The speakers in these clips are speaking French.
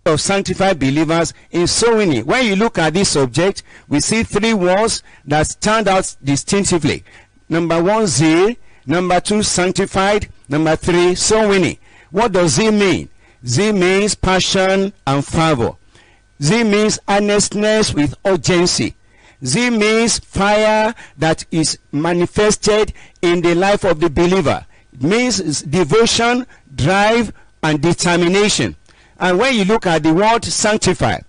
of sanctified believers in soul winning. When you look at this subject, we see three words that stand out distinctively. Number one, zeal. Number two, sanctified. Number three, soul winning. What does zeal mean? Zeal means passion and fervor. Zeal means earnestness with urgency. Zeal means fire that is manifested in the life of the believer. It means devotion, drive, and determination. And when you look at the word sanctify,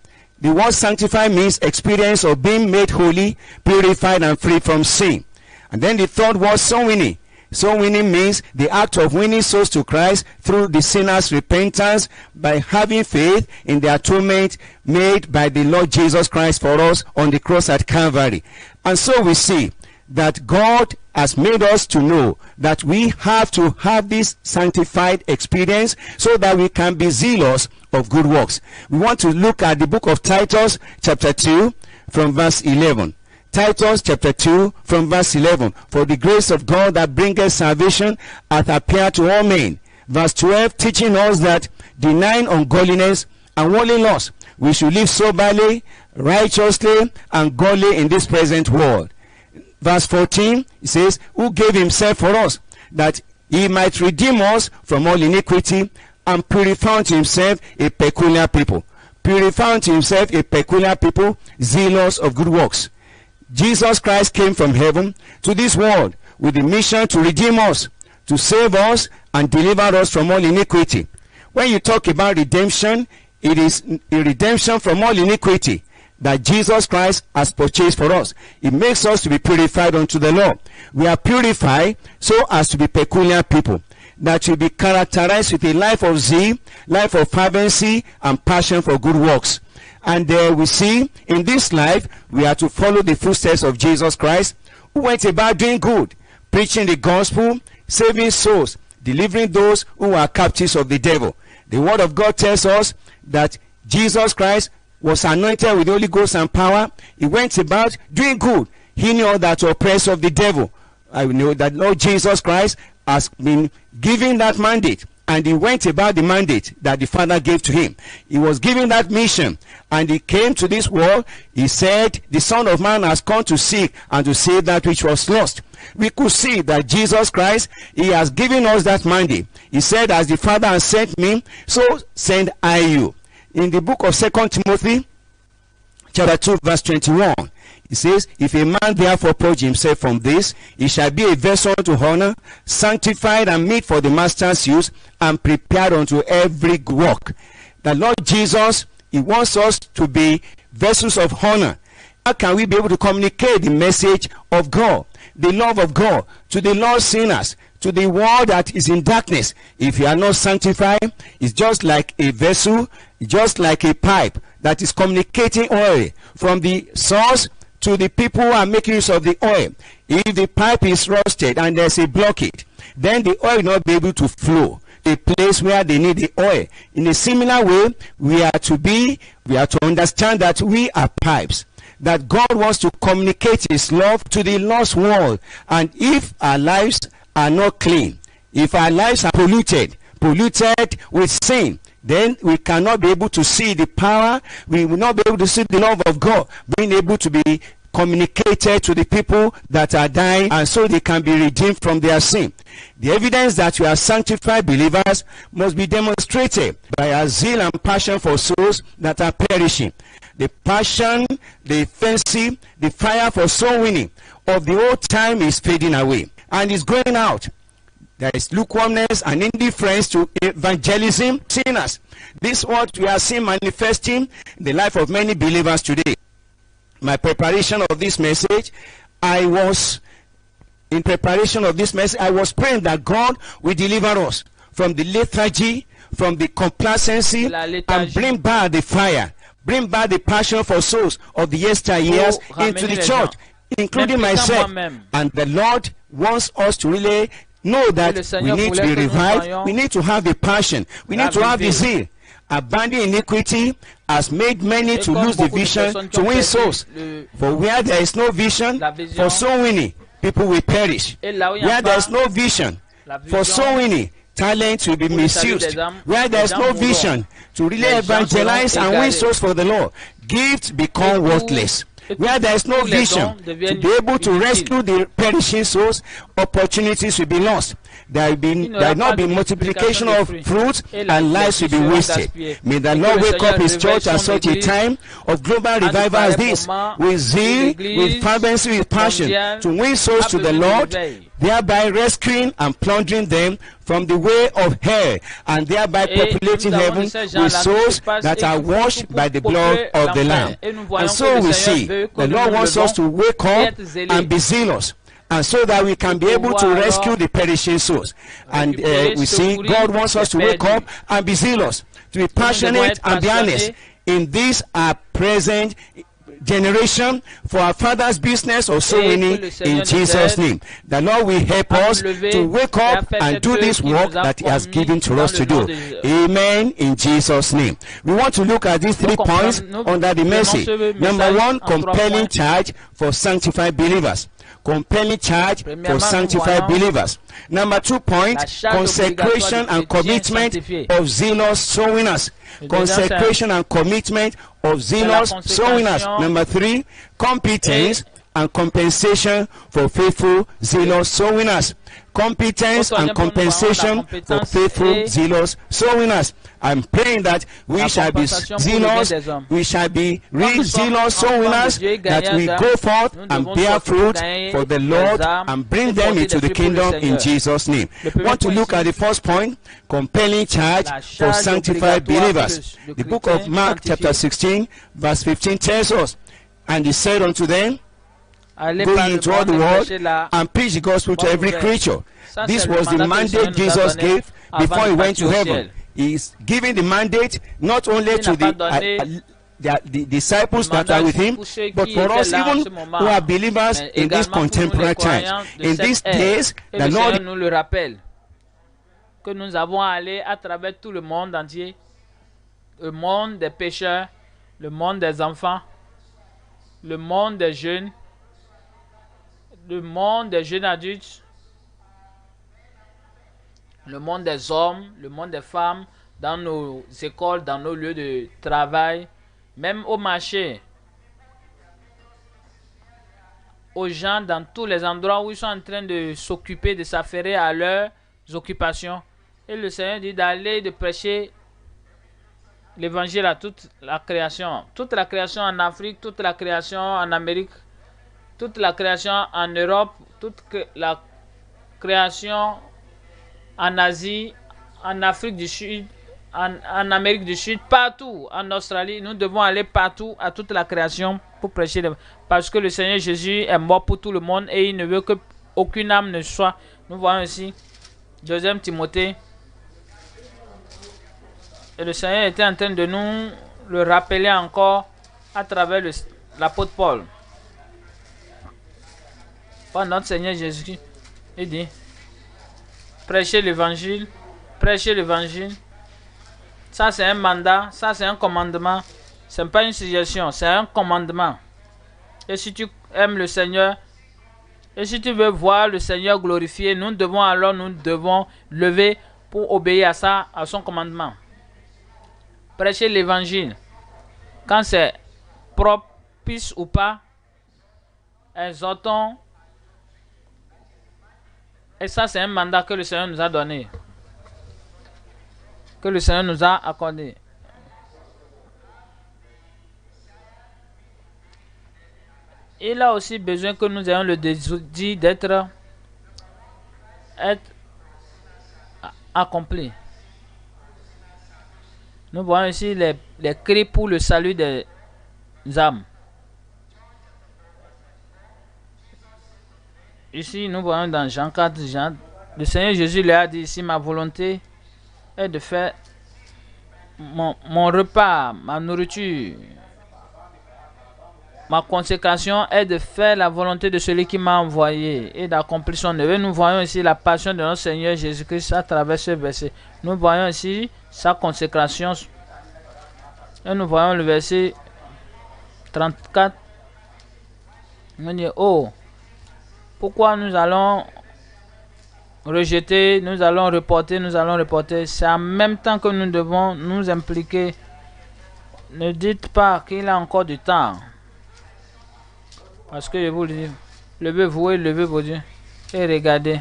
the word sanctify means experience of being made holy, purified, and free from sin. And then the third word, soul winning. Soul winning means the act of winning souls to Christ through the sinner's repentance by having faith in the atonement made by the Lord Jesus Christ for us on the cross at Calvary. And so we see that God has made us to know that we have to have this sanctified experience so that we can be zealous of good works. We want to look at the book of Titus chapter 2 from verse 11. Titus chapter 2 from verse 11. For the grace of God that bringeth salvation hath appeared to all men. Verse 12, teaching us that denying ungodliness and worldly lust, we should live soberly, righteously, and godly in this present world. Verse 14, it says, who gave himself for us, that he might redeem us from all iniquity, and purify unto himself a peculiar people. Purify unto himself a peculiar people, zealous of good works. Jesus Christ came from heaven to this world with the mission to redeem us, to save us, and deliver us from all iniquity. When you talk about redemption, it is a redemption from all iniquity that Jesus Christ has purchased for us. It makes us to be purified unto the Lord. We are purified so as to be peculiar people, that will be characterized with a life of zeal, life of fervency, and passion for good works. And we see in this life, we are to follow the footsteps of Jesus Christ, who went about doing good, preaching the gospel, saving souls, delivering those who are captives of the devil. The word of God tells us that Jesus Christ was anointed with the Holy Ghost and power. He went about doing good. He knew that to oppress of the devil. I know that Lord Jesus Christ has been given that mandate, and he went about the mandate that the Father gave to him. He was given that mission, and he came to this world. He said, the Son of Man has come to seek and to save that which was lost. We could see that Jesus Christ, he has given us that mandate. He said, as the Father has sent me, so send I you. In the book of 2 Timothy chapter 2 verse 21, it says, if a man therefore purge himself from this, he shall be a vessel to honor, sanctified and meet for the master's use, and prepared unto every good work. The Lord Jesus, he wants us to be vessels of honor. How can we be able to communicate the message of God, the love of God, to the lost sinners, to the world that is in darkness? If you are not sanctified, it's just like a vessel, just like a pipe that is communicating oil from the source to the people who are making use of the oil. If the pipe is rusted and there's a blockage, then the oil will not be able to flow to a place where they need the oil. In a similar way, we are to understand that we are pipes, that God wants to communicate his love to the lost world. And if our lives are not clean, if our lives are polluted with sin, then we cannot be able to see the power, we will not be able to see the love of God being able to be communicated to the people that are dying, and so they can be redeemed from their sin. The evidence that we are sanctified believers must be demonstrated by our zeal and passion for souls that are perishing. The passion, the fancy, the fire for soul winning of the old time is fading away and is going out. There is lukewarmness and indifference to evangelism, sinners. This is what we are seeing manifesting in the life of many believers today. My preparation of this message, I was praying that God will deliver us from the lethargy, from the complacency, and bring back the fire, bring back the passion for souls of the yesteryears into the church, including myself. And the Lord wants us to really know that we need to be revived, we need to have the passion, we need to have the zeal. Abandoning iniquity has made many to lose the vision to win souls. For where there is no vision for soul winning, people will perish. Where there is no vision for soul winning, talent will be misused. Where there is no vision to really evangelize and win souls for the Lord, gifts become worthless. Where there is no vision to be able to rescue the perishing souls, opportunities will be lost. There will not be multiplication of fruits, and lives will be wasted. May the Lord wake up his church at such a time of global revival as this, with zeal, with fervency, with passion, to win souls to the Lord, thereby rescuing and plundering them from the way of hell, and thereby populating heaven with souls that are washed by the blood of the Lamb. And so we see the Lord wants us to wake up and be zealous, and so that we can be able to rescue the perishing souls. And we see God wants us to wake up and be zealous, to be passionate and be honest in this our present generation for our Father's business of so winning in Jesus' name. The Lord will help us to wake up and do this work that he has given to us to do. Amen, in Jesus' name. We want to look at these 3 points under the message. Number 1, compelling charge for sanctified believers. Compelling charge for sanctified believers. Number 2 point, consecration and commitment of zealous soul winners. Consecration and commitment of zealous soul winners. Number 3, competence and compensation for faithful zealous soul winners. Competence and compensation for faithful zealous soul winners. I'm praying that we shall be zealous, we shall be real zealous soul winners, that we go forth and bear fruit for the Lord and bring them into the kingdom in Jesus' name. We want to look at the first point, compelling charge for sanctified believers. The book of Mark chapter 16 verse 15 tells us, and he said unto them, go into all the world and preach the gospel to every creature. This was the mandate Jesus gave before he went to heaven. He is giving the mandate not only to the disciples that are with him, but for us even who are believers in these contemporary times. In these days, the Lord nous le rappelle que nous avons allé à travers tout le monde entier, le monde des pécheurs, le monde des enfants, le monde des jeunes, le monde des jeunes adultes, le monde des hommes, le monde des femmes, dans nos écoles, dans nos lieux de travail, même au marché, aux gens dans tous les endroits où ils sont en train de s'occuper, de s'affairer à leurs occupations. Et le Seigneur dit d'aller, de prêcher l'évangile à toute la création. Toute la création en Afrique, toute la création en Amérique, toute la création en Europe, toute la création en Asie, en Afrique du Sud, en Amérique du Sud, partout, en Australie. Nous devons aller partout, à toute la création, pour prêcher. Parce que le Seigneur Jésus est mort pour tout le monde et il ne veut qu'aucune âme ne soit. Nous voyons ici, 2 Timothée. Et le Seigneur était en train de nous le rappeler encore à travers l'apôtre Paul. Par notre Seigneur Jésus, il dit, prêchez l'évangile, prêchez l'évangile. Ça c'est un mandat, ça c'est un commandement. Ce n'est pas une suggestion, c'est un commandement. Et si tu aimes le Seigneur, et si tu veux voir le Seigneur glorifié, nous devons lever pour obéir à ça, à son commandement. Prêcher l'évangile. Quand c'est propice ou pas, exhortons. Et ça, c'est un mandat que le Seigneur nous a donné. Que le Seigneur nous a accordé. Il a aussi besoin que nous ayons le désir d'être accompli. Nous voyons ici les cris pour le salut des âmes. Ici, nous voyons dans Jean 4, le Seigneur Jésus lui a dit ici, ma volonté est de faire mon repas, ma nourriture. Ma consécration est de faire la volonté de celui qui m'a envoyé et d'accomplir son œuvre. Nous voyons ici la passion de notre Seigneur Jésus-Christ à travers ce verset. Nous voyons ici sa consécration. Et nous voyons le verset 34. On dit, oh, pourquoi nous allons rejeter, nous allons reporter, nous allons reporter. C'est en même temps que nous devons nous impliquer. Ne dites pas qu'il a encore du temps. Parce que je vous le dis, levez-vous et levez vos yeux. Et regardez.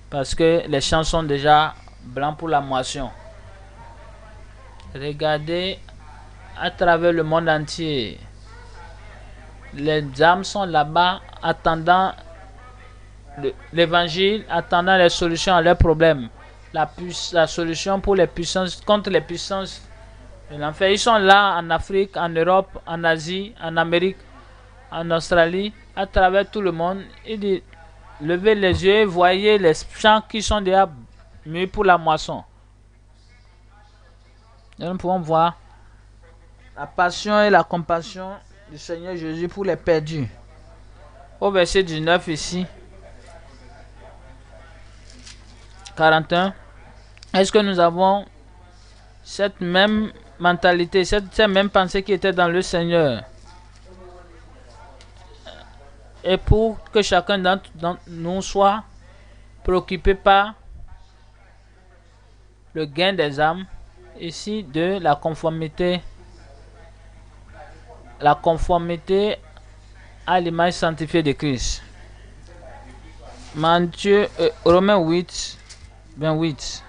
Parce que les champs sont déjà blancs pour la moisson. Regardez à travers le monde entier. Les âmes sont là-bas attendant l'évangile, attendant les solutions à leurs problèmes. La solution pour les puissances, contre les puissances de l'enfer. Ils sont là en Afrique, en Europe, en Asie, en Amérique, en Australie, à travers tout le monde. Il dit, levez les yeux et voyez les champs qui sont déjà mûrs pour la moisson. Et nous pouvons voir la passion et la compassion du Seigneur Jésus pour les perdus. Au verset 19 ici, 41, est-ce que nous avons cette même mentalité, cette même pensée qui était dans le Seigneur? Et pour que chacun d'entre nous soit préoccupé par le gain des âmes, ici de la conformité à l'image sanctifiée de Christ. Matthieu, Romains 8, 28.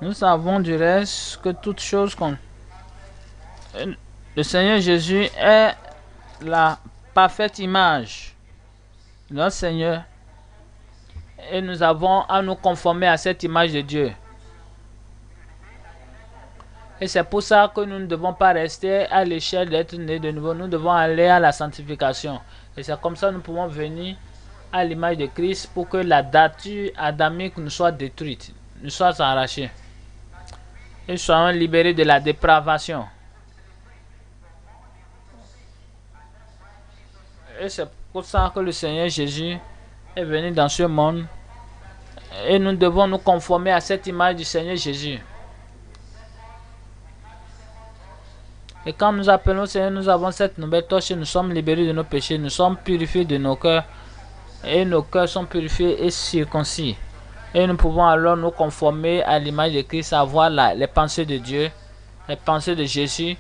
Nous savons du reste que toute chose le Seigneur Jésus est la parfaite image de notre Seigneur. Et nous avons à nous conformer à cette image de Dieu. Et c'est pour ça que nous ne devons pas rester à l'échelle d'être nés de nouveau. Nous devons aller à la sanctification. Et c'est comme ça que nous pouvons venir à l'image de Christ pour que la nature adamique nous soit détruite, nous soit arrachée. Et soyons libérés de la dépravation. Et c'est pour ça que le Seigneur Jésus est venu dans ce monde. Et nous devons nous conformer à cette image du Seigneur Jésus. Et quand nous appelons Seigneur, nous avons cette nouvelle torche, nous sommes libérés de nos péchés, nous sommes purifiés de nos cœurs. Et nos cœurs sont purifiés et circoncis. Et nous pouvons alors nous conformer à l'image de Christ, avoir les pensées de Dieu, les pensées de Jésus.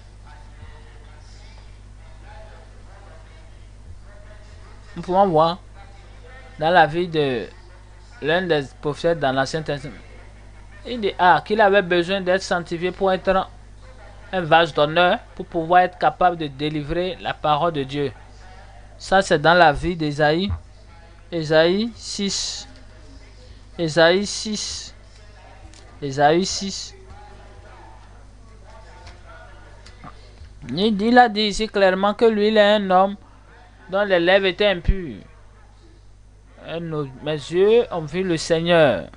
Nous pouvons voir dans la vie de l'un des prophètes dans l'Ancien Testament. Il dit qu'il avait besoin d'être sanctifié pour être un vase d'honneur, pour pouvoir être capable de délivrer la parole de Dieu. Ça, c'est dans la vie d'Ésaïe. Ésaïe 6. Ésaïe 6. Ésaïe 6. Il a dit ici clairement que lui, il est un homme dont les lèvres étaient impures. Mes yeux ont vu le Seigneur.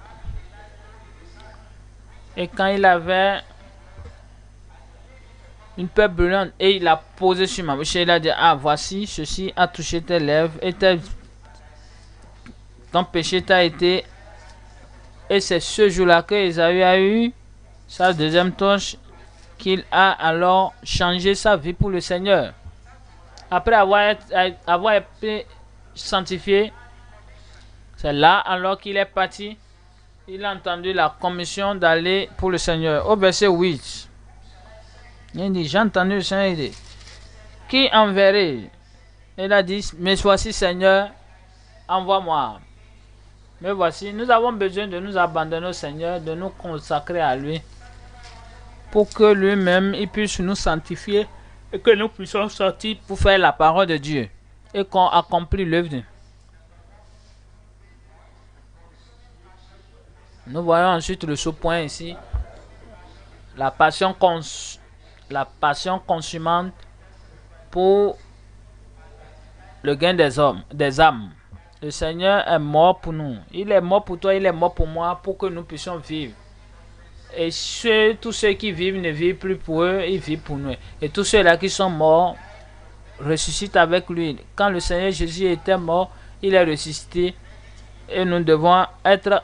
Et quand il avait une peur brûlante et il a posé sur ma bouche, il a dit, voici, ceci a touché tes lèvres et ton péché t'a été. Et c'est ce jour-là que Ésaïe a eu sa deuxième torche, qu'il a alors changé sa vie pour le Seigneur. Après avoir été sanctifié, c'est là alors qu'il est parti. Il a entendu la commission d'aller pour le Seigneur. Au verset 8, il dit, j'ai entendu le Seigneur dire, qui enverrai? Il a dit, mais voici Seigneur, envoie-moi. Mais voici, nous avons besoin de nous abandonner au Seigneur, de nous consacrer à lui, pour que lui-même, il puisse nous sanctifier et que nous puissions sortir pour faire la parole de Dieu et qu'on accomplisse l'œuvre. Nous voyons ensuite le sous-point ici, la passion consumante pour le gain des âmes. Le Seigneur est mort pour nous. Il est mort pour toi, il est mort pour moi, pour que nous puissions vivre. Et tous ceux qui vivent ne vivent plus pour eux, ils vivent pour nous. Et tous ceux-là qui sont morts ressuscitent avec lui. Quand le Seigneur Jésus était mort, il est ressuscité. Et nous devons être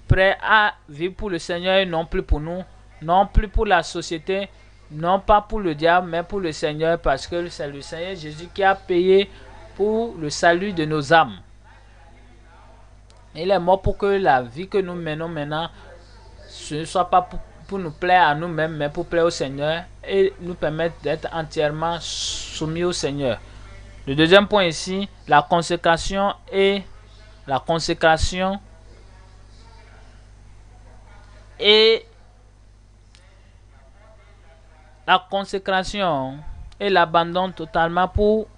prêts à vivre pour le Seigneur et non plus pour nous, non plus pour la société, non pas pour le diable, mais pour le Seigneur, parce que c'est le Seigneur Jésus qui a payé pour le salut de nos âmes. Il est mort pour que la vie que nous menons maintenant, ce ne soit pas pour nous plaire à nous-mêmes, mais pour plaire au Seigneur et nous permettre d'être entièrement soumis au Seigneur. Le deuxième point ici, la consécration et la consécration et l'abandon totalement pour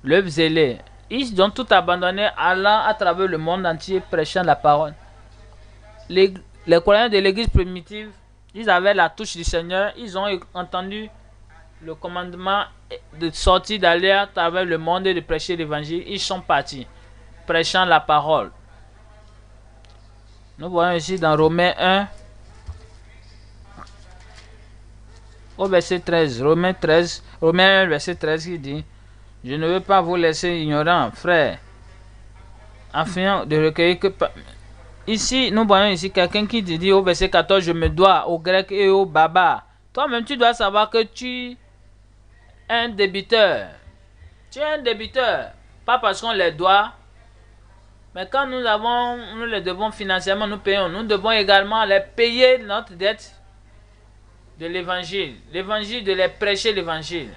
le zélé. Ils ont tout abandonné, allant à travers le monde entier prêchant la parole. Les croyants de l'église primitive, ils avaient la touche du Seigneur, ils ont entendu le commandement de sortir, d'aller à travers le monde et de prêcher l'évangile. Ils sont partis, prêchant la parole. Nous voyons ici dans Romains 1, au verset 13, Romains 1, verset 13, qui dit: je ne veux pas vous laisser ignorants, frères, afin de recueillir que... Ici, nous voyons ici quelqu'un qui dit au verset 14, je me dois aux Grecs et aux barbares. Toi-même, tu dois savoir que tu es un débiteur. Tu es un débiteur. Pas parce qu'on les doit, mais quand nous les devons financièrement, nous payons. Nous devons également les payer notre dette de l'évangile. L'évangile, de les prêcher l'évangile.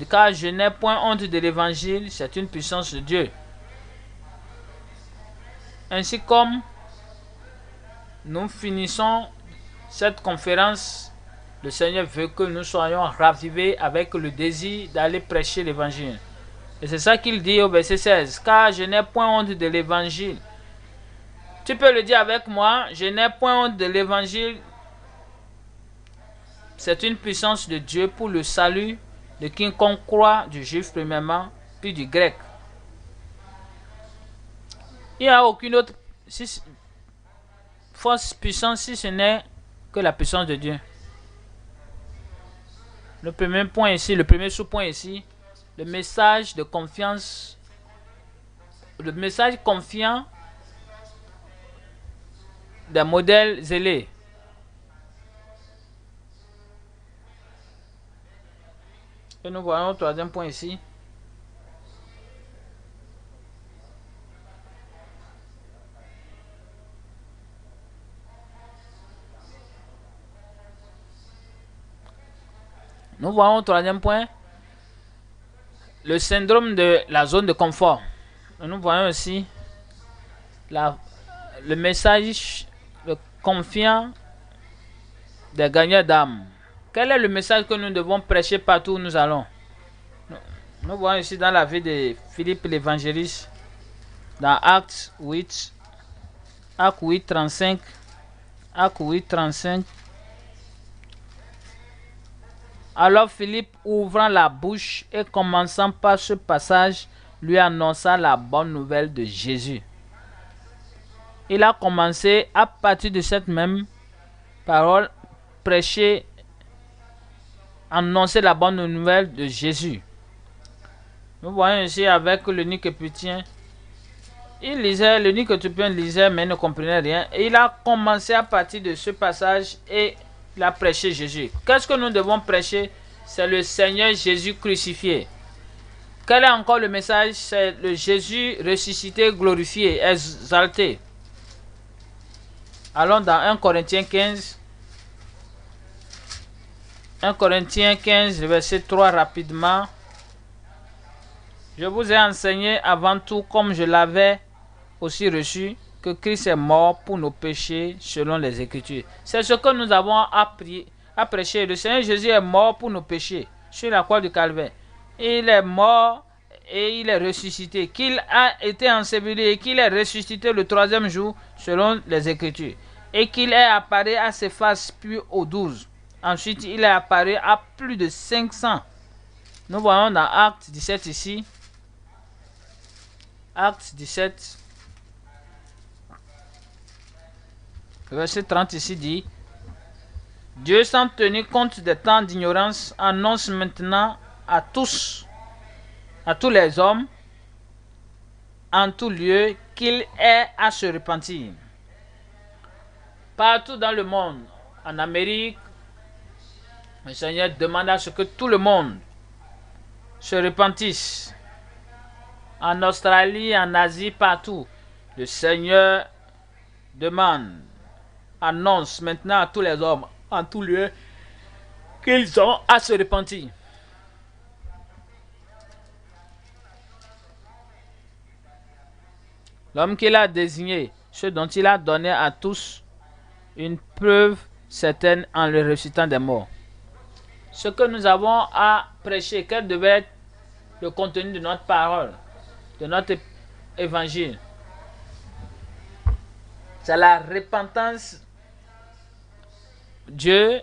Car je n'ai point honte de l'évangile, c'est une puissance de Dieu. Ainsi comme nous finissons cette conférence, le Seigneur veut que nous soyons ravivés avec le désir d'aller prêcher l'évangile. Et c'est ça qu'il dit au verset 16. Car je n'ai point honte de l'évangile. Tu peux le dire avec moi. Je n'ai point honte de l'évangile. C'est une puissance de Dieu pour le salut de quiconque croit, du juif premièrement, puis du grec. Il n'y a aucune autre force puissance si ce n'est que la puissance de Dieu. Le premier point ici, le premier sous-point ici, le message de confiance, le message confiant des modèles zélés. Et nous voyons le troisième point ici. Nous voyons le troisième point, le syndrome de la zone de confort. Et nous voyons aussi le message confiant des gagnants d'âme. Quel est le message que nous devons prêcher partout où nous allons? Nous voyons ici dans la vie de Philippe l'évangéliste, dans Actes 8, 35. Actes 8, 35. Alors Philippe, ouvrant la bouche et commençant par ce passage, lui annonça la bonne nouvelle de Jésus. Il a commencé à partir de cette même parole, prêcher, annoncer la bonne nouvelle de Jésus. Nous voyons ici avec l'eunuque éthiopien. Il lisait, l'eunuque éthiopien lisait mais ne comprenait rien. Et il a commencé à partir de ce passage et il a prêché Jésus. Qu'est-ce que nous devons prêcher? C'est le Seigneur Jésus crucifié. Quel est encore le message? C'est le Jésus ressuscité, glorifié, exalté. Allons dans 1 Corinthiens 15. 1 Corinthiens 15, verset 3 rapidement. Je vous ai enseigné avant tout, comme je l'avais aussi reçu, que Christ est mort pour nos péchés selon les Écritures. C'est ce que nous avons appris à prêcher. Le Seigneur Jésus est mort pour nos péchés sur la croix du Calvaire. Il est mort et il est ressuscité. Qu'il a été enseveli et qu'il est ressuscité le troisième jour selon les Écritures. Et qu'il est apparu à ses faces puis aux 12. Ensuite, il est apparu à plus de 500. Nous voyons dans Actes 17 ici. Actes 17. Verset 30 ici dit: Dieu, sans tenir compte des temps d'ignorance, annonce maintenant à tous les hommes, en tout lieu, qu'il est à se repentir. Partout dans le monde, en Amérique, Le Seigneur demande à ce que tout le monde se repentisse. En Australie, en Asie, partout. Le Seigneur demande, annonce maintenant à tous les hommes, en tout lieu, qu'ils ont à se repentir. L'homme qu'il a désigné, ce dont il a donné à tous une preuve certaine en le ressuscitant des morts. Ce que nous avons à prêcher, quel devait être le contenu de notre parole, de notre évangile? C'est la repentance de Dieu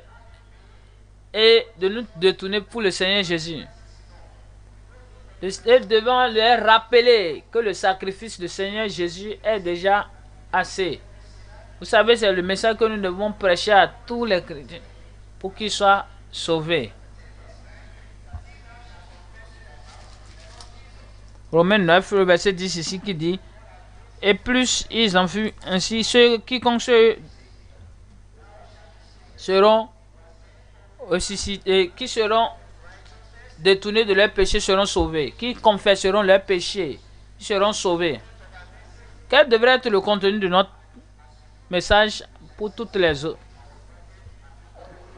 et de nous détourner pour le Seigneur Jésus. Et devant leur rappeler que le sacrifice du Seigneur Jésus est déjà assez. Vous savez, c'est le message que nous devons prêcher à tous les chrétiens pour qu'ils soient sauvés. Romains 9, le verset 10 ici qui dit: et plus ils en furent ainsi, quiconque seront ressuscités, qui seront détournés de leurs péchés seront sauvés. Qui confesseront leurs péchés seront sauvés. Quel devrait être le contenu de notre message pour toutes les autres?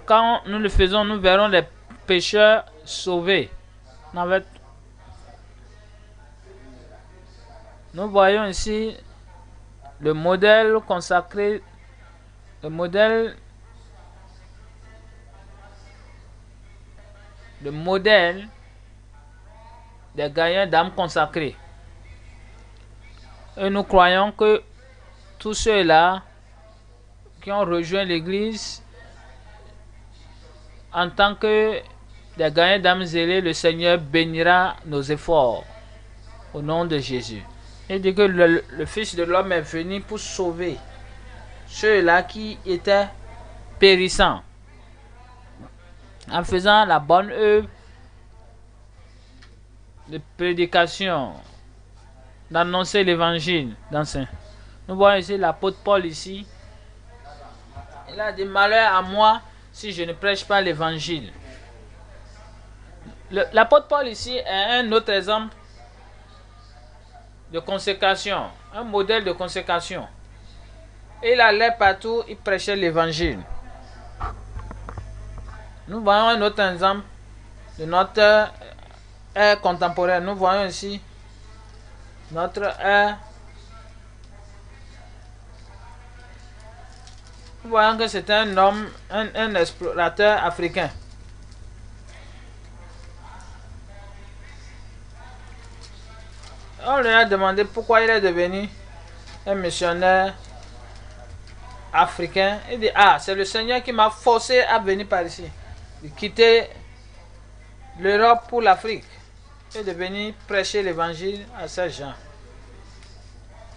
Quand nous le faisons, nous verrons les pécheurs sauvés. Nous voyons ici le modèle consacré, le modèle des gagnants d'âmes consacrées. Et nous croyons que tous ceux-là qui ont rejoint l'Église en tant que des gagnants d'âmes zélés, le Seigneur bénira nos efforts au nom de Jésus. Il dit que le Fils de l'homme est venu pour sauver ceux-là qui étaient périssants, en faisant la bonne œuvre de prédication, d'annoncer l'évangile. Nous voyons ici l'apôtre Paul ici. Il a dit: malheur à moi si je ne prêche pas l'évangile. L'apôtre Paul ici est un autre exemple de consécration, un modèle de consécration. Il allait partout, il prêchait l'évangile. Nous voyons un autre exemple de notre ère contemporaine. Nous voyons ici notre ère. Nous voyons que c'est un homme, un explorateur africain. On lui a demandé pourquoi il est devenu un missionnaire africain. Il dit: ah, c'est le Seigneur qui m'a forcé à venir par ici, de quitter l'Europe pour l'Afrique et de venir prêcher l'évangile à ces gens.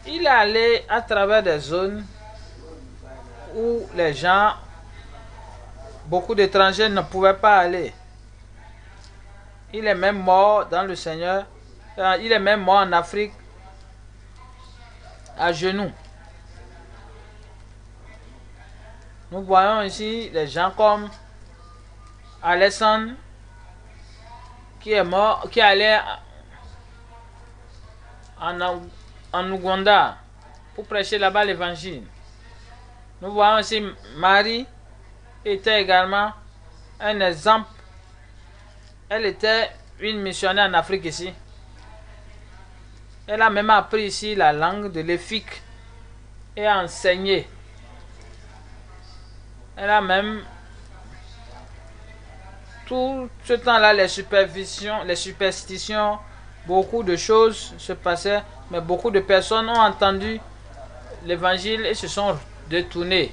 Il est allé à travers des zones où les gens, beaucoup d'étrangers ne pouvaient pas aller. Il est même mort dans le Seigneur. Il est même mort en Afrique à genoux. Nous voyons ici des gens comme Alexandre qui est mort, qui allait en Ouganda pour prêcher là-bas l'évangile. Nous voyons aussi Marie était également un exemple. Elle était une missionnaire en Afrique ici. Elle a même appris ici la langue de l'Efik et a enseigné. Elle a même tout ce temps-là, les superstitions, beaucoup de choses se passaient, mais beaucoup de personnes ont entendu l'évangile et se sont détournées.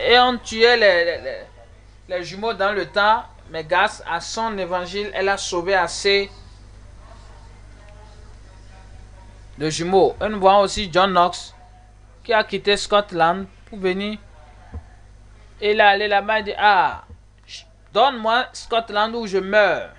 Et on tuait les jumeaux dans le temps, mais grâce à son évangile, elle a sauvé assez de jumeaux. Et nous voyons aussi John Knox qui a quitté Scotland pour venir. Et il est allé là-bas et dit: ah, donne-moi Scotland où je meurs.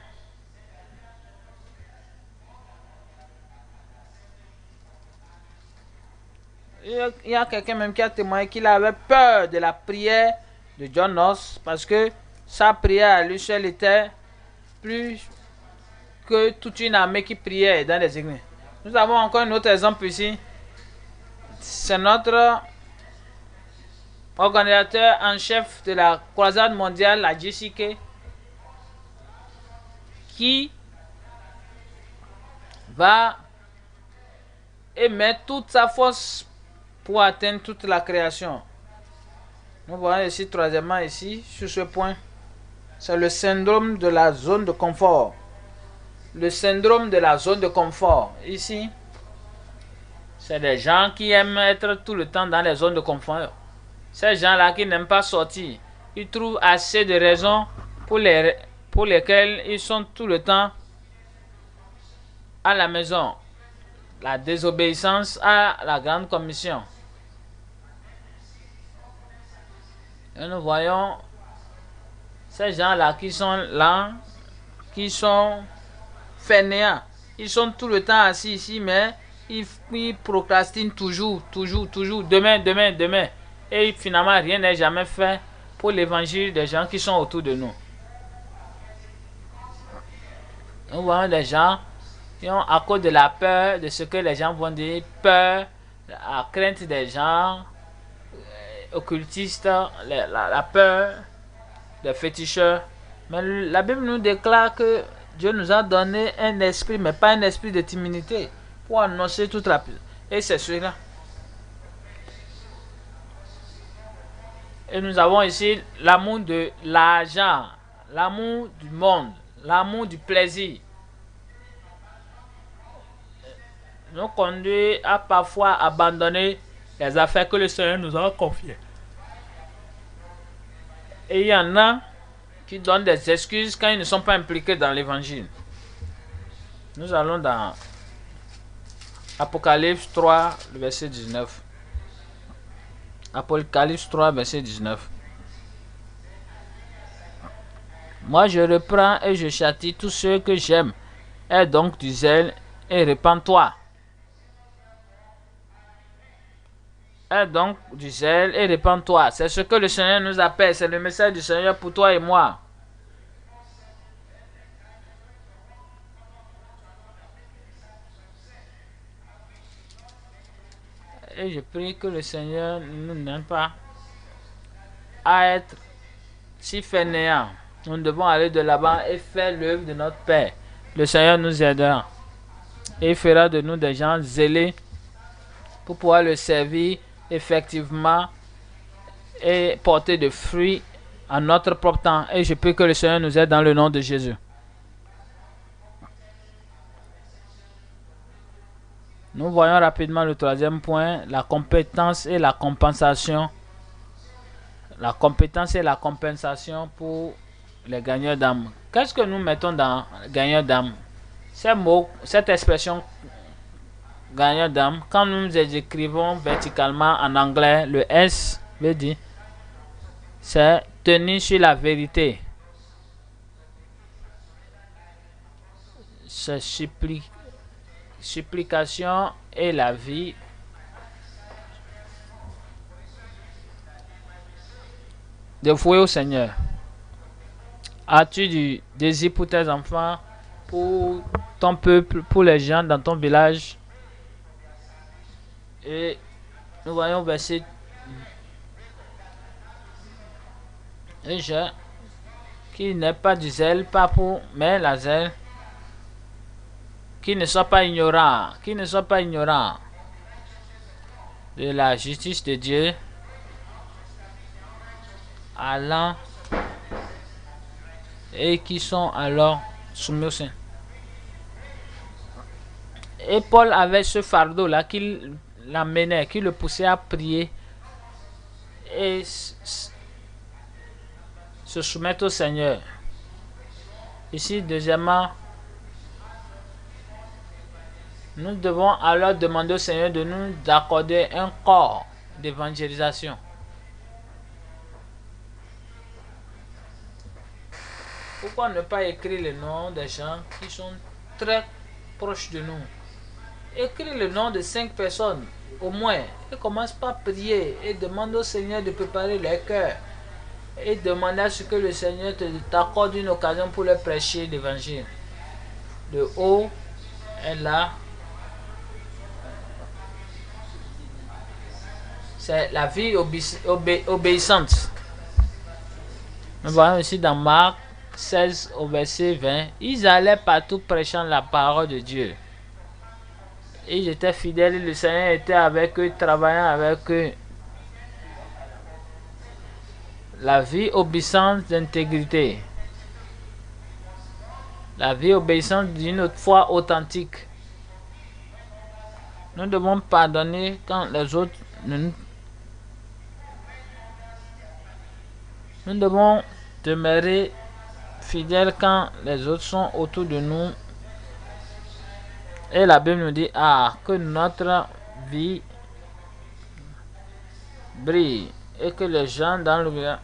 Il y a quelqu'un même qui a témoigné qu'il avait peur de la prière de John Knox, parce que sa prière à lui seul était plus que toute une armée qui priait dans les églises. Nous avons encore un autre exemple ici. C'est notre organisateur en chef de la croisade mondiale, la JCK, qui va émettre toute sa force pour atteindre toute la création. Nous voyons ici, troisièmement, ici, sur ce point, c'est le syndrome de la zone de confort. Le syndrome de la zone de confort. Ici, c'est des gens qui aiment être tout le temps dans les zones de confort. Ces gens-là qui n'aiment pas sortir, ils trouvent assez de raisons pour lesquelles ils sont tout le temps à la maison. La désobéissance à la grande commission. Et nous voyons ces gens-là qui sont là, qui sont fainéants. Ils sont tout le temps assis ici, mais ils procrastinent toujours. Demain. Et finalement, rien n'est jamais fait pour l'évangile des gens qui sont autour de nous. Nous voyons des gens qui ont, à cause de la peur de ce que les gens vont dire, peur, la crainte des gens, occultistes, la peur des féticheurs. Mais la Bible nous déclare que Dieu nous a donné un esprit, mais pas un esprit de timidité, pour annoncer toute la puissance. Et c'est celui-là. Et nous avons ici l'amour de l'argent, l'amour du monde, l'amour du plaisir. Nous conduit à parfois abandonner les affaires que le Seigneur nous a confiées. Et il y en a qui donnent des excuses quand ils ne sont pas impliqués dans l'évangile. Nous allons dans Apocalypse 3, le verset 19. Apocalypse 3, verset 19. Moi je reprends et je châtie tous ceux que j'aime. Aie donc du zèle et répands-toi. Aie donc du zèle et répands-toi. C'est ce que le Seigneur nous appelle. C'est le message du Seigneur pour toi et moi. Et je prie que le Seigneur ne nous n'aime pas à être si fainéants. Nous devons aller de là-bas et faire l'œuvre de notre Père. Le Seigneur nous aidera. Et il fera de nous des gens zélés pour pouvoir le servir effectivement et porter de fruits à notre propre temps. Et je prie que le Seigneur nous aide dans le nom de Jésus. Nous voyons rapidement le troisième point, la compétence et la compensation. La compétence et la compensation pour les gagneurs d'âme. Qu'est-ce que nous mettons dans gagneurs d'âme? Ces mots, cette expression gagneur d'âme, quand nous écrivons verticalement en anglais, le S veut dire c'est tenir sur la vérité. C'est supplication et la vie. De vouer au Seigneur. As-tu du désir pour tes enfants, pour ton peuple, pour les gens dans ton village? Et nous voyons verset. Et qui n'est pas du zèle, pas pour, mais la zèle. Qui ne soit pas ignorant, de la justice de Dieu, allant et qui sont alors soumis au Saint. Et Paul avait ce fardeau là qui l'amenait, qui le poussait à prier et se soumettre au Seigneur. Ici, deuxièmement, nous devons alors demander au Seigneur de nous accorder un corps d'évangélisation. Pourquoi ne pas écrire le nom des gens qui sont très proches de nous? Écris le nom de 5 personnes au moins et commence par prier et demande au Seigneur de préparer leur cœur et demander à ce que le Seigneur t'accorde une occasion pour leur prêcher l'évangile. Le haut est là. C'est la vie obéissante. Nous voyons ici dans Marc 16 au verset 20. Ils allaient partout prêchant la parole de Dieu. Ils étaient fidèles et le Seigneur était avec eux, travaillant avec eux. La vie obéissante d'intégrité. La vie obéissante d'une autre foi authentique. Nous devons pardonner quand les autres nous devons demeurer fidèles quand les autres sont autour de nous. Et la Bible nous dit que notre vie brille et que les gens dans le monde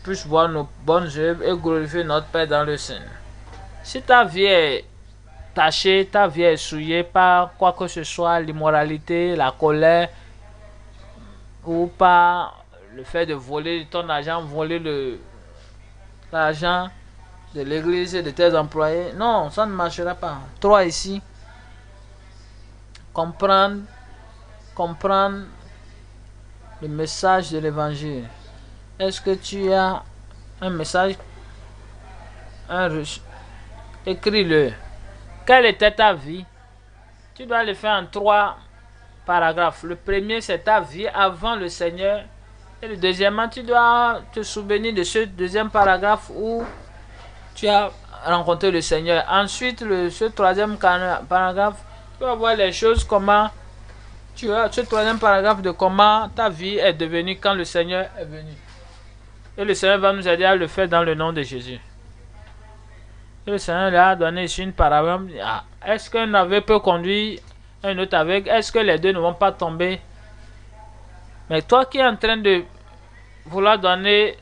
puissent voir nos bonnes œuvres et glorifier notre Père dans le ciel. Si ta vie est tachée, ta vie est souillée par quoi que ce soit, l'immoralité, la colère, ou par le fait de voler ton argent, voler l'argent de l'église et de tes employés, non, ça ne marchera pas. Toi ici, comprendre le message de l'évangile. Est-ce que tu as un message, écris-le. Quelle était ta vie? Tu dois le faire en 3 paragraphes. Le premier, c'est ta vie avant le Seigneur. Et le deuxièmement, tu dois te souvenir de ce deuxième paragraphe où tu as rencontré le Seigneur. Ensuite, ce troisième paragraphe, tu vas voir les choses, comment tu as ce troisième paragraphe de comment ta vie est devenue quand le Seigneur est venu. Et le Seigneur va nous aider à le faire dans le nom de Jésus. Et le Seigneur lui a donné ici une parabole. Est-ce qu'un aveugle peut conduire un autre aveugle? Est-ce que les deux ne vont pas tomber? Mais toi qui es en train de vouloir donner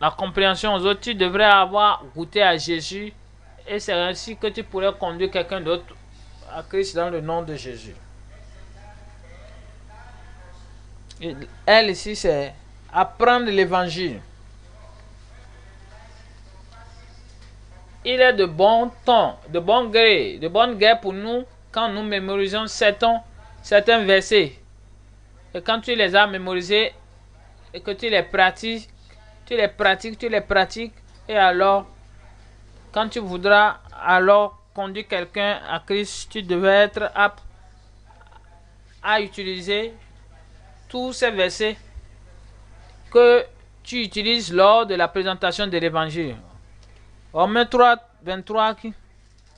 la compréhension aux autres, tu devrais avoir goûté à Jésus. Et c'est ainsi que tu pourrais conduire quelqu'un d'autre à Christ dans le nom de Jésus. Et elle ici, c'est apprendre l'évangile. Il est de bon ton, de bon gré, de bonne guerre pour nous quand nous mémorisons certains versets. Et quand tu les as mémorisés et que tu les pratiques, et alors, quand tu voudras alors conduire quelqu'un à Christ, tu devais être apte à utiliser tous ces versets que tu utilises lors de la présentation de l'évangile. Romains 3, 23,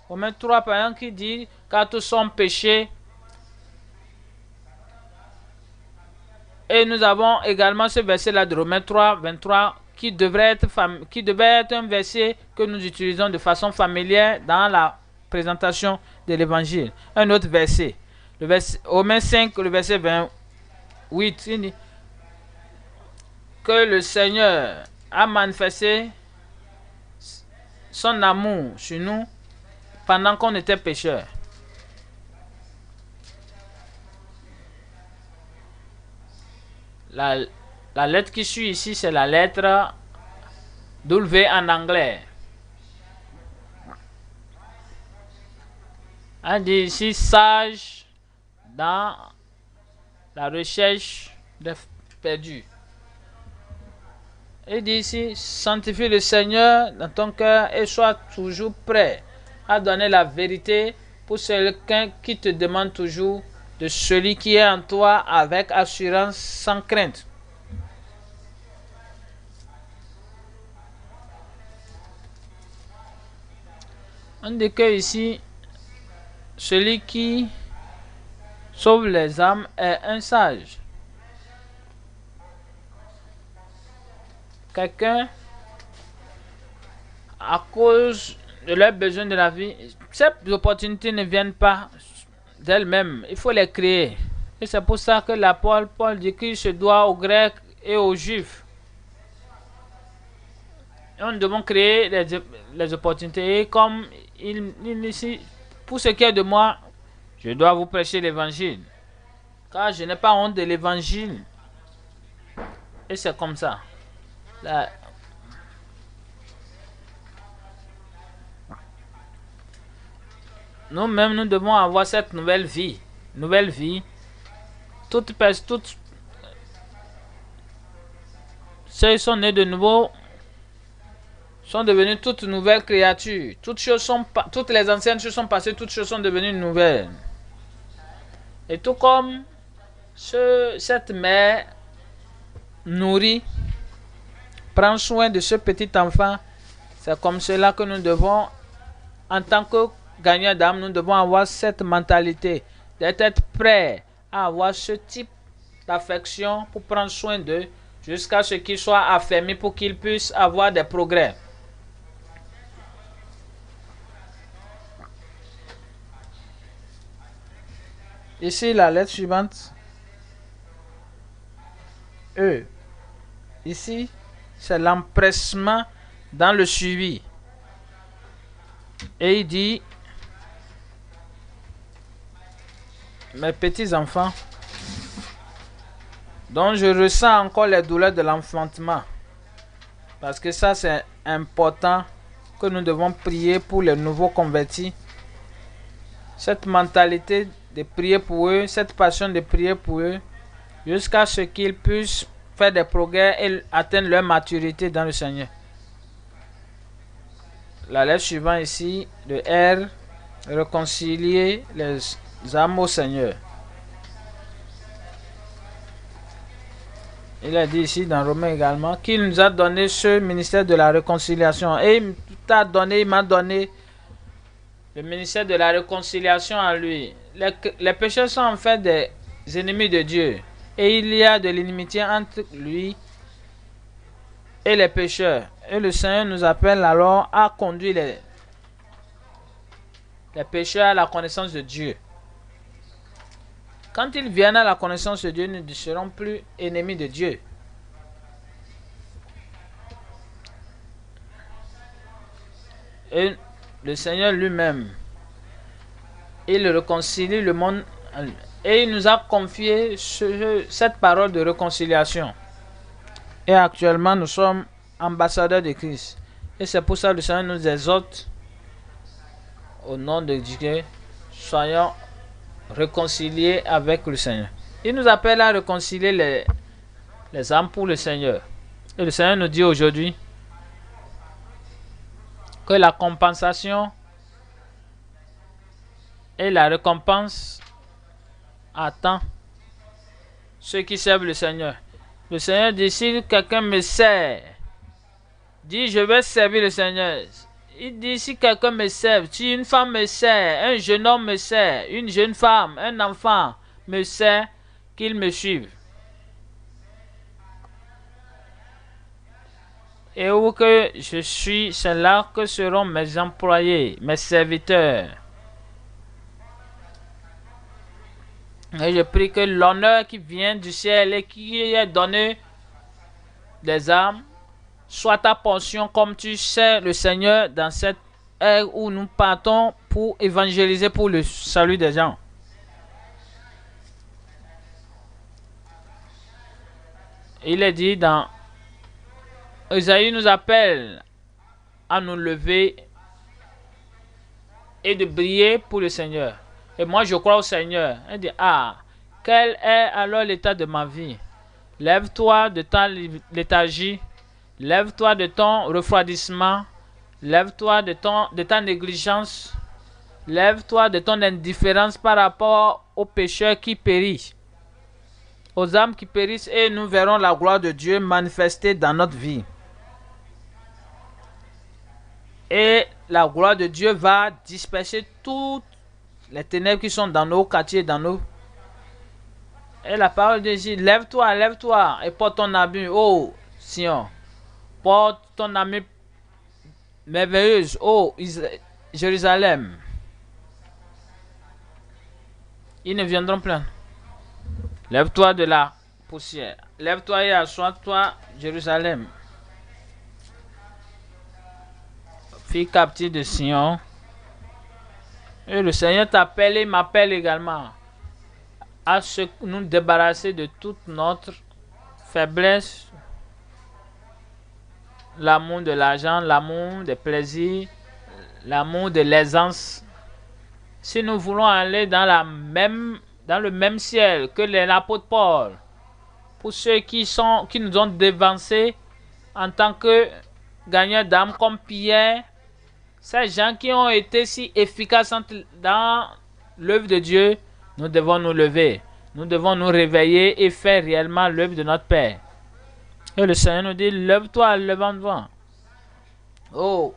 Romains 3, par exemple, qui dit car tous sont péchés. Et nous avons également ce verset-là de Romains 3, 23, qui devait être un verset que nous utilisons de façon familière dans la présentation de l'évangile. Un autre verset, Romains 5, le verset 28, il dit que le Seigneur a manifesté son amour sur nous pendant qu'on était pécheurs. La lettre qui suit ici, c'est la lettre W en anglais. On dit ici sage dans la recherche des perdus. Il dit ici, sanctifie le Seigneur dans ton cœur et sois toujours prêt à donner la vérité pour quelqu'un qui te demande toujours de celui qui est en toi avec assurance sans crainte. On dit que ici, celui qui sauve les âmes est un sage. Quelqu'un, à cause de leurs besoins de la vie, ces opportunités ne viennent pas d'elles-mêmes. Il faut les créer. Et c'est pour ça que l'apôtre Paul dit qu'il se doit aux Grecs et aux Juifs. Et nous devons créer les opportunités. Et comme il ici, pour ce qui est de moi, je dois vous prêcher l'évangile. Car je n'ai pas honte de l'évangile. Et c'est comme ça. La- Nous-mêmes, nous devons avoir cette nouvelle vie. Nouvelle vie. Toutes ceux qui sont nés de nouveau sont devenus toutes nouvelles créatures. Toutes les anciennes choses sont passées, toutes choses sont devenues nouvelles. Et tout comme cette mère nourrit, prend soin de ce petit enfant, c'est comme cela que nous devons, en tant que gagnants d'âme, nous devons avoir cette mentalité d'être prêts à avoir ce type d'affection pour prendre soin d'eux jusqu'à ce qu'ils soient affermis pour qu'ils puissent avoir des progrès. Ici, la lettre suivante. E. Ici, c'est l'empressement dans le suivi. Et il dit, mes petits enfants, dont je ressens encore les douleurs de l'enfantement. Parce que ça, c'est important que nous devons prier pour les nouveaux convertis. Cette mentalité de prier pour eux, cette passion de prier pour eux, jusqu'à ce qu'ils puissent faire des progrès et atteindre leur maturité dans le Seigneur. La lettre suivante ici, de R, réconcilier les âmes au Seigneur. Il a dit ici dans Romains également qu'il nous a donné ce ministère de la réconciliation. Et il m'a donné le ministère de la réconciliation à lui. Les pécheurs sont en fait des ennemis de Dieu. Et il y a de l'inimitié entre lui et les pécheurs. Et le Seigneur nous appelle alors à conduire les pécheurs à la connaissance de Dieu. Quand ils viennent à la connaissance de Dieu, ils ne seront plus ennemis de Dieu. Et le Seigneur lui-même, il réconcilie le monde et il nous a confié cette parole de réconciliation. Et actuellement, nous sommes ambassadeurs de Christ. Et c'est pour ça que le Seigneur nous exhorte au nom de Dieu, soyons réconciliés avec le Seigneur. Il nous appelle à réconcilier les âmes pour le Seigneur. Et le Seigneur nous dit aujourd'hui que la compensation et la récompense attend ceux qui servent le Seigneur. Le Seigneur dit, si quelqu'un me sert, dit, je vais servir le Seigneur. Il dit, si quelqu'un me sert, si une femme me sert, un jeune homme me sert, une jeune femme, un enfant me sert, qu'il me suive. Et où que je suis, c'est là que seront mes employés, mes serviteurs. Et je prie que l'honneur qui vient du ciel et qui est donné des âmes soit ta portion, comme tu sais le Seigneur, dans cette ère où nous partons pour évangéliser pour le salut des gens. Il est dit dans Isaïe nous appelle à nous lever et de briller pour le Seigneur. Et moi je crois au Seigneur. Il dit, quel est alors l'état de ma vie? Lève-toi de ta léthargie, lève-toi de ton refroidissement, lève-toi de ta négligence, lève-toi de ton indifférence par rapport aux pécheurs qui périssent, aux âmes qui périssent, et nous verrons la gloire de Dieu manifestée dans notre vie. Et la gloire de Dieu va disperser toutes les ténèbres qui sont dans nos quartiers, dans nos... Et la parole de Dieu, lève-toi, lève-toi, et porte ton habit, ô Sion, porte ton habit merveilleuse, ô Jérusalem. Ils ne viendront plus. Lève-toi de la poussière, lève-toi et assois-toi, Jérusalem. Fille captive de Sion. Et le Seigneur t'appelle et m'appelle également à nous débarrasser de toute notre faiblesse, l'amour de l'argent, l'amour des plaisirs, l'amour de l'aisance. Si nous voulons aller dans le même ciel que l'apôtre Paul, pour ceux qui nous ont dévancés en tant que gagnants d'âme comme Pierre, ces gens qui ont été si efficaces dans l'œuvre de Dieu, nous devons nous lever. Nous devons nous réveiller et faire réellement l'œuvre de notre Père. Et le Seigneur nous dit, lève-toi, levant-toi. Oh,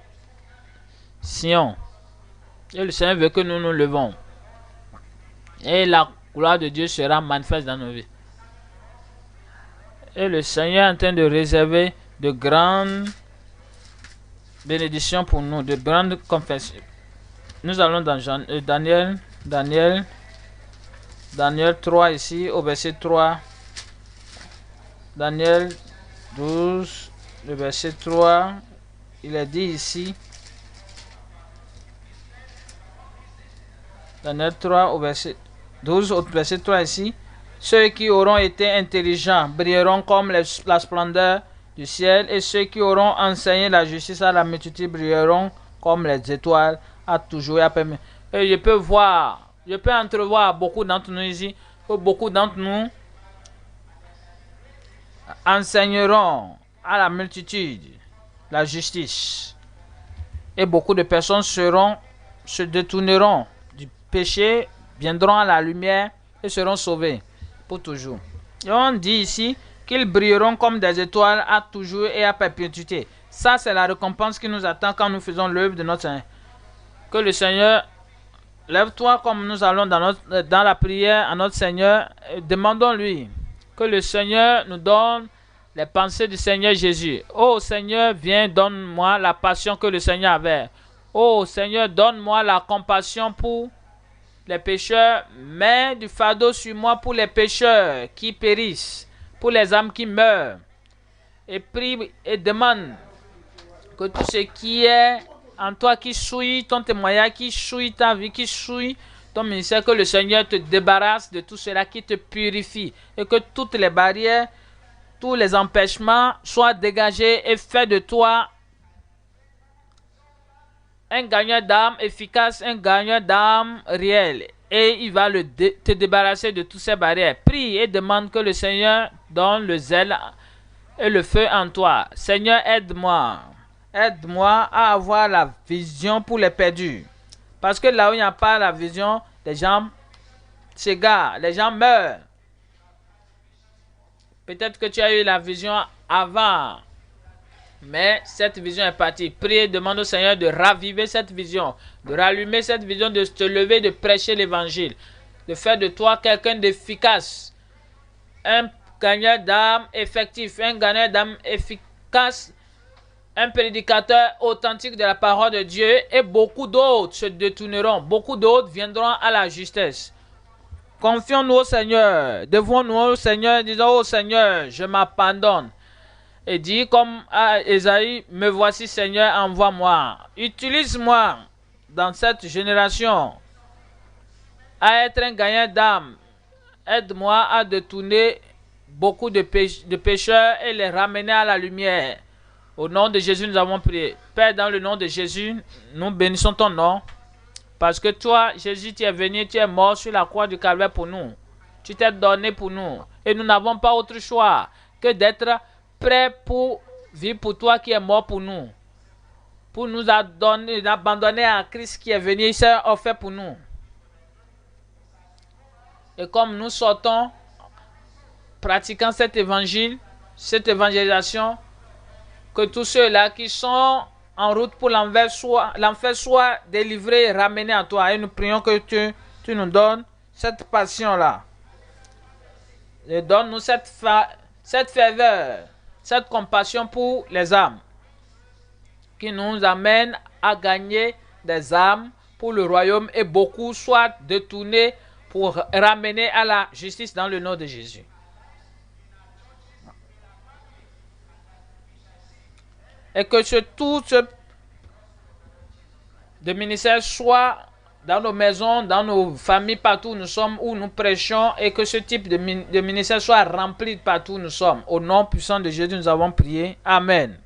Sion. Et le Seigneur veut que nous nous levons. Et la gloire de Dieu sera manifeste dans nos vies. Et le Seigneur est en train de réserver de grandes bénédictions pour nous, de grandes confessions. Nous allons dans Daniel 3 ici, au verset 3. Daniel 12, le verset 3. Il est dit ici. Daniel 3 au verset 12 au verset 3 ici. Ceux qui auront été intelligents brilleront comme la splendeur du ciel, et ceux qui auront enseigné la justice à la multitude brilleront comme les étoiles à toujours et à permis. Et je peux entrevoir beaucoup d'entre nous ici, que beaucoup d'entre nous enseigneront à la multitude la justice. Et beaucoup de personnes se détourneront du péché, viendront à la lumière et seront sauvés pour toujours. Et on dit ici qu'ils brilleront comme des étoiles à toujours et à perpétuité. Ça, c'est la récompense qui nous attend quand nous faisons l'œuvre de notre Seigneur. Que le Seigneur, lève-toi comme nous allons dans la prière à notre Seigneur. Demandons-lui que le Seigneur nous donne les pensées du Seigneur Jésus. Oh Seigneur, viens, donne-moi la passion que le Seigneur avait. Oh Seigneur, donne-moi la compassion pour les pécheurs. Mets du fardeau sur moi pour les pécheurs qui périssent, pour les âmes qui meurent. Et prie et demande que tout ce qui est en toi, qui souille ton témoignage, qui souille ta vie, qui souille ton ministère, que le Seigneur te débarrasse de tout cela, qui te purifie, et que toutes les barrières, tous les empêchements soient dégagés et fait de toi un gagnant d'âme efficace, un gagnant d'âme réel. Et il va te débarrasser de toutes ces barrières. Prie et demande que le Seigneur donne le zèle et le feu en toi. Seigneur, aide-moi. Aide-moi à avoir la vision pour les perdus. Parce que là où il n'y a pas la vision, les gens s'égarent, les gens meurent. Peut-être que tu as eu la vision avant, mais cette vision est partie. Prie, demande au Seigneur de raviver cette vision, de rallumer cette vision, de te lever, de prêcher l'évangile, de faire de toi quelqu'un d'efficace, un gagnant d'âme effectif, un gagnant d'âme efficace, un prédicateur authentique de la parole de Dieu, et beaucoup d'autres se détourneront, beaucoup d'autres viendront à la justesse. Confions-nous au Seigneur, devons-nous au Seigneur, disons au Seigneur, je m'abandonne. Et dis comme à Ésaïe, me voici Seigneur, envoie-moi. Utilise-moi dans cette génération à être un gagnant d'âme. Aide-moi à détourner beaucoup de pécheurs et les ramener à la lumière. Au nom de Jésus, nous avons prié. Père, dans le nom de Jésus, nous bénissons ton nom. Parce que toi, Jésus, tu es venu, tu es mort sur la croix du Calvaire pour nous. Tu t'es donné pour nous. Et nous n'avons pas autre choix que d'être prêts pour vivre pour toi qui est mort pour nous. Pour nous abandonner à Christ qui est venu, il s'est offert pour nous. Et comme nous sortons, pratiquant cet évangile, cette évangélisation, que tous ceux-là qui sont en route pour l'enfer soit délivré et ramené à toi. Et nous prions que tu nous donnes cette passion-là. Et donne-nous cette ferveur, cette compassion pour les âmes, qui nous amène à gagner des âmes pour le royaume, et beaucoup soient détournés pour ramener à la justice dans le nom de Jésus. Et que tout ce de ministère soit dans nos maisons, dans nos familles, partout où nous sommes, où nous prêchons, et que ce type de ministère soit rempli partout où nous sommes. Au nom puissant de Jésus, nous avons prié. Amen.